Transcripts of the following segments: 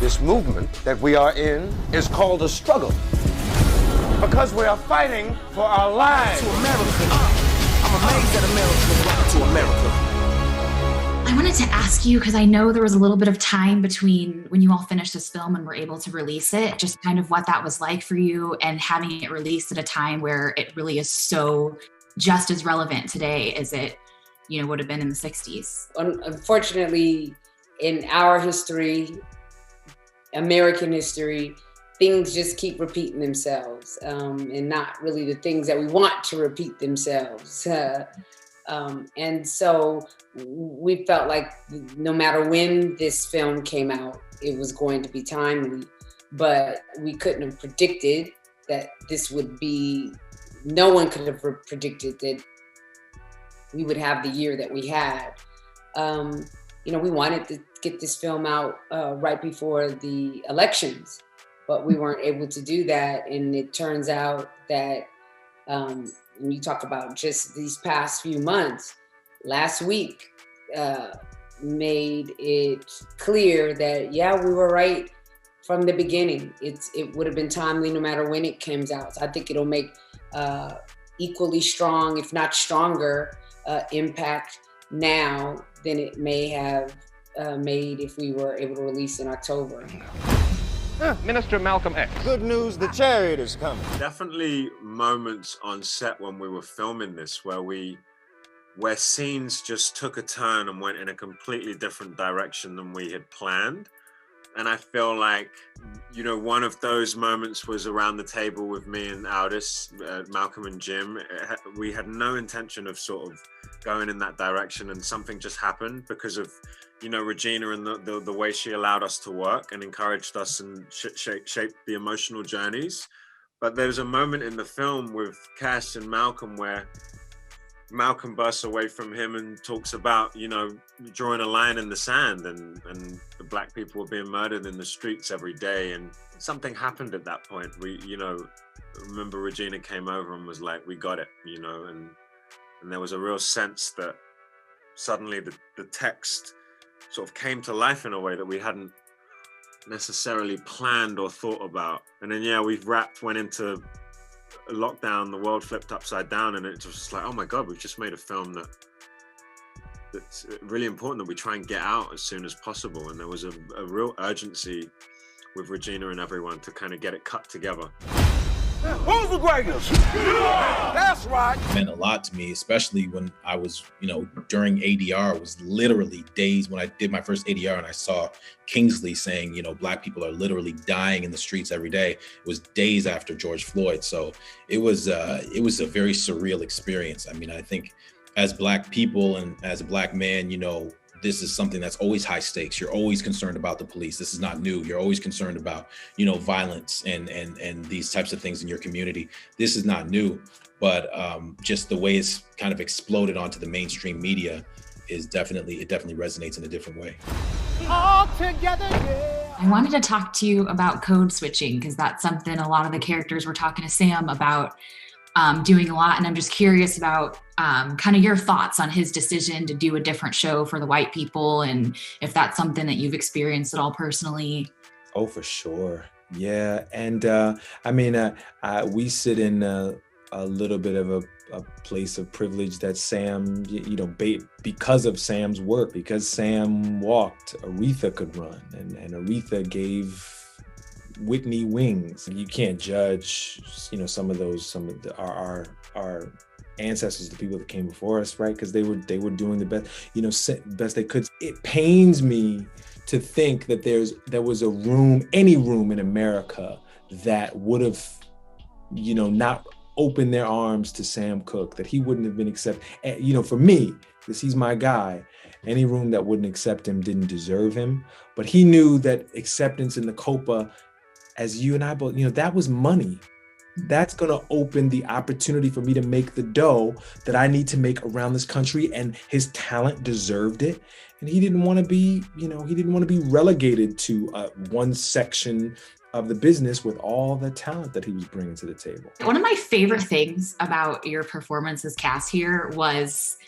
This movement that we are in is called a struggle because we are fighting for our lives. To America. I'm amazed that America brought to America. I wanted to ask you, because I know there was a little bit of time between when you all finished this film and were able to release it, just kind of what that was like for you and having it released at a time where it really is so just as relevant today as it, would have been in the 60s. Unfortunately, in our history, American history, things just keep repeating themselves, and not really the things that we want to repeat themselves. And so we felt like no matter when this film came out, it was going to be timely, but we couldn't have predicted that this would be, no one could have predicted that we would have the year that we had. We wanted to get this film out right before the elections, but we weren't able to do that. And it turns out that when you talk about just these past few months, last week made it clear that, we were right from the beginning. It would have been timely no matter when it comes out. So I think it'll make equally strong, if not stronger, impact now than it may have made if we were able to release in October. Minister Malcolm X. Good news, the chariot is coming. Definitely moments on set when we were filming this where scenes just took a turn and went in a completely different direction than we had planned. And I feel like, one of those moments was around the table with me and Aldous, Malcolm and Jim. We had no intention of sort of going in that direction, and something just happened because of, Regina and the way she allowed us to work and encouraged us and shaped the emotional journeys. But there's a moment in the film with Cass and Malcolm where Malcolm bursts away from him and talks about, drawing a line in the sand and the black people were being murdered in the streets every day. And something happened at that point. We, remember Regina came over and was like, we got it, and there was a real sense that suddenly the text sort of came to life in a way that we hadn't necessarily planned or thought about. And then, we went into lockdown, the world flipped upside down, and it was just like, oh my God, we've just made a film that's really important that we try and get out as soon as possible. And there was a real urgency with Regina and everyone to kind of get it cut together. Who's the greatest? That's right. It meant a lot to me, especially when I was, during ADR, it was literally days when I did my first ADR and I saw Kingsley saying, black people are literally dying in the streets every day. It was days after George Floyd. So it was a very surreal experience. I mean, I think as black people and as a black man, this is something that's always high stakes. You're always concerned about the police. This is not new. You're always concerned about, violence and these types of things in your community. This is not new, but just the way it's kind of exploded onto the mainstream media it definitely resonates in a different way. All together, yeah. I wanted to talk to you about code switching, because that's something a lot of the characters were talking to Sam about doing a lot. And I'm just curious about kind of your thoughts on his decision to do a different show for the white people, and if that's something that you've experienced at all personally. Oh, for sure. Yeah. And we sit in a little bit of a place of privilege that Sam, because of Sam's work, because Sam walked, Aretha could run, and Aretha gave Whitney wings. You can't judge, our ancestors, the people that came before us, right? Because they were doing the best, best they could. It pains me to think that there was any room in America that would have, not opened their arms to Sam Cooke, that he wouldn't have been accepted. For me, because he's my guy, any room that wouldn't accept him didn't deserve him. But he knew that acceptance in the Copa, as you and I both, that was money. That's going to open the opportunity for me to make the dough that I need to make around this country, and his talent deserved it. And he didn't want to be, relegated to one section of the business with all the talent that he was bringing to the table. One of my favorite things about your performance as Cass here was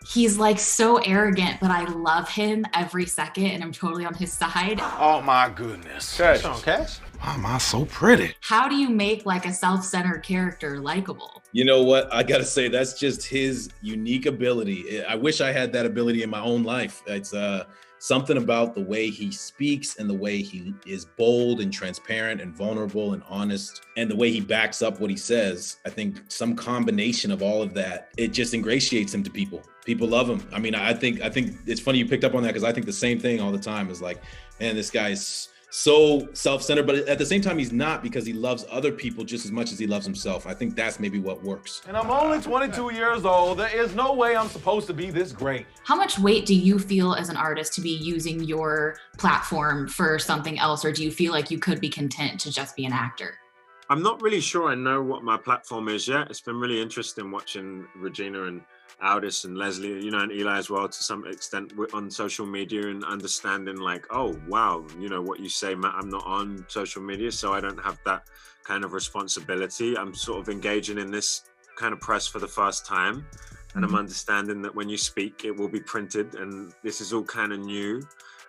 He's like so arrogant, but I love him every second and I'm totally on his side. Oh my goodness. Cash on cash. Why am I so pretty? How do you make like a self-centered character likable? You know what? I gotta say, that's just his unique ability. I wish I had that ability in my own life. It's something about the way he speaks and the way he is bold and transparent and vulnerable and honest and the way he backs up what he says. I think some combination of all of that, it just ingratiates him to people. People love him. I mean, I think it's funny you picked up on that because I think the same thing all the time is like, man, this guy's so self-centered, but at the same time, he's not, because he loves other people just as much as he loves himself. I think that's maybe what works. And I'm only 22 years old. There is no way I'm supposed to be this great. How much weight do you feel as an artist to be using your platform for something else? Or do you feel like you could be content to just be an actor? I'm not really sure I know what my platform is yet. It's been really interesting watching Regina and Aldis and Leslie, you know, and Eli as well, to some extent on social media, and understanding like, oh, wow, you know, what you say, Matt, I'm not on social media, so I don't have that kind of responsibility. I'm sort of engaging in this kind of press for the first time. And I'm understanding that when you speak, it will be printed, and this is all kind of new.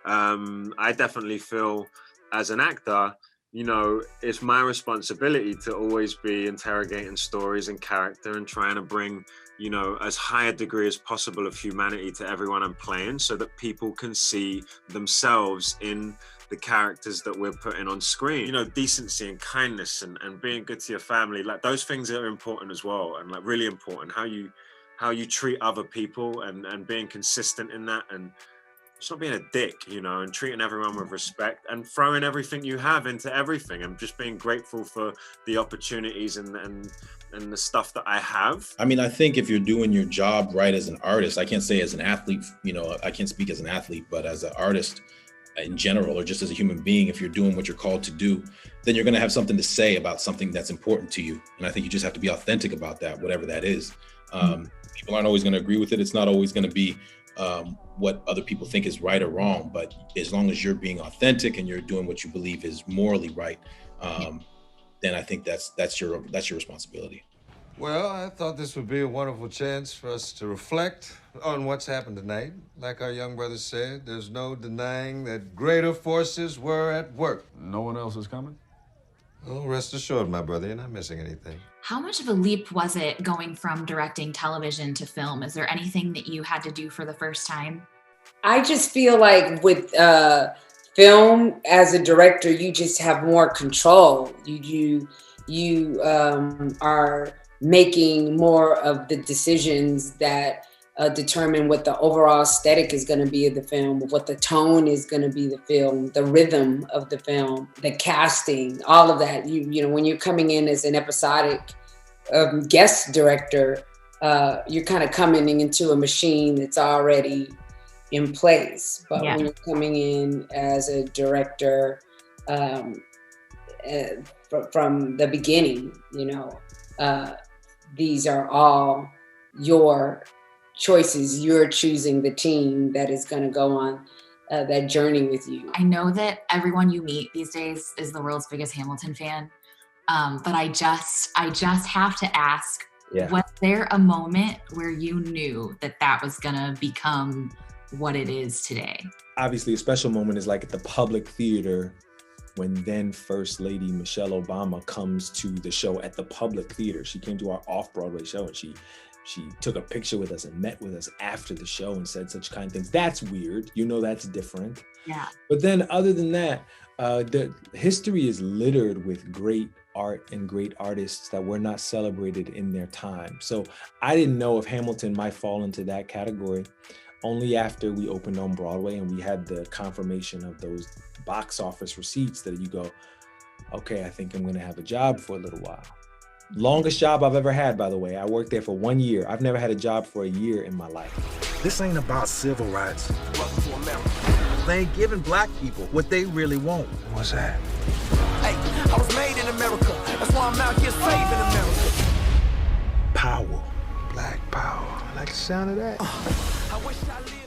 I definitely feel as an actor, you know, it's my responsibility to always be interrogating stories and character and trying to bring, you know, as high a degree as possible of humanity to everyone I'm playing, so that people can see themselves in the characters that we're putting on screen. You know, decency and kindness and being good to your family, like those things are important as well, and like really important, how you treat other people and being consistent in that, and just not being a dick, you know, and treating everyone with respect and throwing everything you have into everything, and just being grateful for the opportunities and the stuff that I have. I mean, I think if you're doing your job right as an artist, I can't say as an athlete, you know, I can't speak as an athlete, but as an artist in general, or just as a human being, if you're doing what you're called to do, then you're going to have something to say about something that's important to you. And I think you just have to be authentic about that, whatever that is. People aren't always going to agree with it. It's not always going to be what other people think is right or wrong, but as long as you're being authentic and you're doing what you believe is morally right, then I think that's your responsibility. Well, I thought this would be a wonderful chance for us to reflect on what's happened tonight. Like our young brother said, there's no denying that greater forces were at work. No one else is coming? Oh, rest assured, my brother, you're not missing anything. How much of a leap was it going from directing television to film? Is there anything that you had to do for the first time? I just feel like with film, as a director, you just have more control. You are making more of the decisions that determine what the overall aesthetic is going to be of the film, what the tone is going to be the film, the rhythm of the film, the casting, all of that. You know, when you're coming in as an episodic guest director, you're kind of coming into a machine that's already in place. But when you're coming in as a director from the beginning, you know, these are all your choices. You're choosing the team that is going to go on that journey with you. I know that everyone you meet these days is the world's biggest Hamilton fan, but I just have to ask, was there a moment where you knew that that was going to become what it is today? Obviously, a special moment is like at the public theater when then First Lady Michelle Obama comes to the show at the public theater. She came to our off-Broadway show and she took a picture with us and met with us after the show and said such kind things. That's weird. You know, that's different. Yeah. But then other than that, the history is littered with great art and great artists that were not celebrated in their time. So I didn't know if Hamilton might fall into that category only after we opened on Broadway and we had the confirmation of those box office receipts that you go, okay, I think I'm gonna have a job for a little while. Longest job I've ever had, by the way. I worked there for 1 year. I've never had a job for a year in my life. This ain't about civil rights. They ain't giving black people what they really want. What's that? Hey, I was made in America. That's why I'm out here saving America. Power. Black power. I like the sound of that. I wish I lived